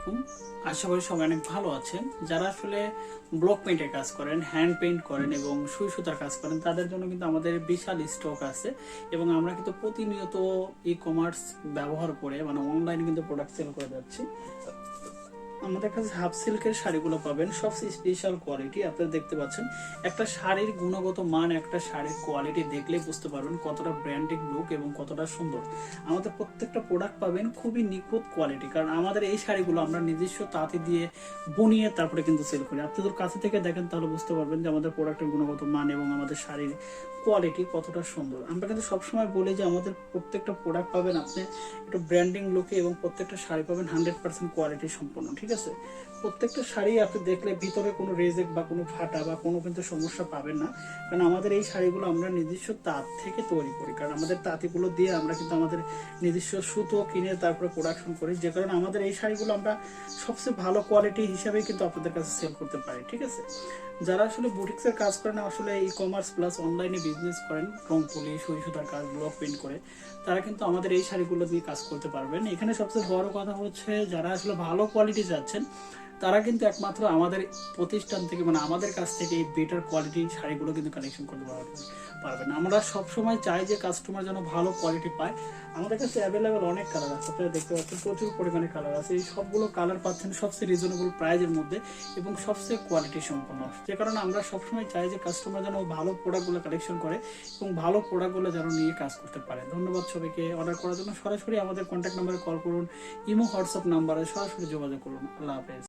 আলাইকুম। আশা করি সবাই অনেক ভালো আছেন। যারা আসলে ব্লক পেইন্টের কাজ করেন, হ্যান্ড পেইন্ট করেন এবং সুই সুতার কাজ করেন, তাদের জন্য কিন্তু আমাদের বিশাল স্টক আছে এবং আমরা কিন্তু প্রতিনিয়ত ই কমার্স ব্যবহার করে মানে অনলাইনে কিন্তু প্রোডাক্ট সেল করে যাচ্ছি। আমাদের কাছে হাফ সিল্কের শাড়িগুলো পাবেন, সবচেয়ে স্পেশাল কোয়ালিটি। আপনারা দেখতে পাচ্ছেন একটা শাড়ির গুণগত মান, একটা শাড়ির কোয়ালিটি দেখলে বুঝতে পারবেন কতটা ব্র্যান্ডিং লুক এবং কতটা সুন্দর। আমাদের প্রত্যেকটা প্রোডাক্ট পাবেন খুবই নিখুঁত কোয়ালিটি, কারণ আমাদের এই শাড়িগুলো আমরা নিজস্ব তাঁতি দিয়ে বুনিয়ে তারপরে কিন্তু সেল করি। আপনাদের কাছে থেকে দেখেন তাহলে বুঝতে পারবেন যে আমাদের প্রোডাক্টের গুণগত মান এবং আমাদের শাড়ির কোয়ালিটি কতটা সুন্দর। আমরা কিন্তু সবসময় বলি যে আমাদের প্রত্যেকটা প্রোডাক্ট পাবেন আপনি একটু ব্র্যান্ডিং লুকে এবং প্রত্যেকটা শাড়ি পাবেন 100% কোয়ালিটি সম্পন্ন। ঠিক আছে, প্রত্যেকটা শাড়ি আপনি দেখলে ভিতরে কোনো রেজেক্ট বা কোনো ফাটা বা কোনো কিন্তু সমস্যা পাবেন না, কারণ আমাদের এই শাড়িগুলো আমরা নিজস্ব তাঁত থেকে তৈরি করি। কারণ আমাদের তাঁতিগুলো দিয়ে আমরা কিন্তু আমাদের নিজস্ব সুতো কিনে তারপরে প্রোডাকশন করি, যে কারণে আমাদের এই শাড়িগুলো আমরা সবচেয়ে ভালো কোয়ালিটি হিসাবেই কিন্তু আপনাদের কাছে সেল করতে পারি। ঠিক আছে, যারা আসলে বুটিক্সের কাজ করেন, আসলে ই কমার্স প্লাস অনলাইনে বিজনেস করেন, রং তুলি সুই সুতার কাজ, ব্লক প্রিন্ট করে, তারা কিন্তু আমাদের এই শাড়িগুলো দিয়ে কাজ করতে পারবেন। এখানে সবচেয়ে বড় কথা হচ্ছে যারা আসলে ভালো কোয়ালিটি চাচ্ছেন, তারা কিন্তু একমাত্র আমাদের প্রতিষ্ঠান থেকে মানে আমাদের কাছ থেকে এই বেটার কোয়ালিটির শাড়িগুলো কিন্তু কালেকশন করতে পারবেন। আমরা সবসময় চাই যে কাস্টমার যেন ভালো কোয়ালিটি পায়। আমাদের কাছে অ্যাভেলেবেল অনেক কালার আছে, আপনারা দেখতে পাচ্ছেন প্রচুর পরিমাণে কালার আছে। এই সবগুলো কালার পাচ্ছেন সবচেয়ে রিজনেবল প্রাইজের মধ্যে এবং সবচেয়ে কোয়ালিটি সম্পন্ন, যে কারণে আমরা সবসময় চাই যে কাস্টমার যেন ভালো প্রোডাক্টগুলো কালেকশন করে এবং ভালো প্রোডাক্টগুলো যেন নিয়ে কাজ করতে পারে। ধন্যবাদ সবাইকে। অর্ডার করার জন্য সরাসরি আমাদের কন্ট্যাক্ট নাম্বারে কল করুন, ইমো হোয়াটসঅ্যাপ নাম্বারে সরাসরি যোগাযোগ করুন। আল্লাহ হাফেজ।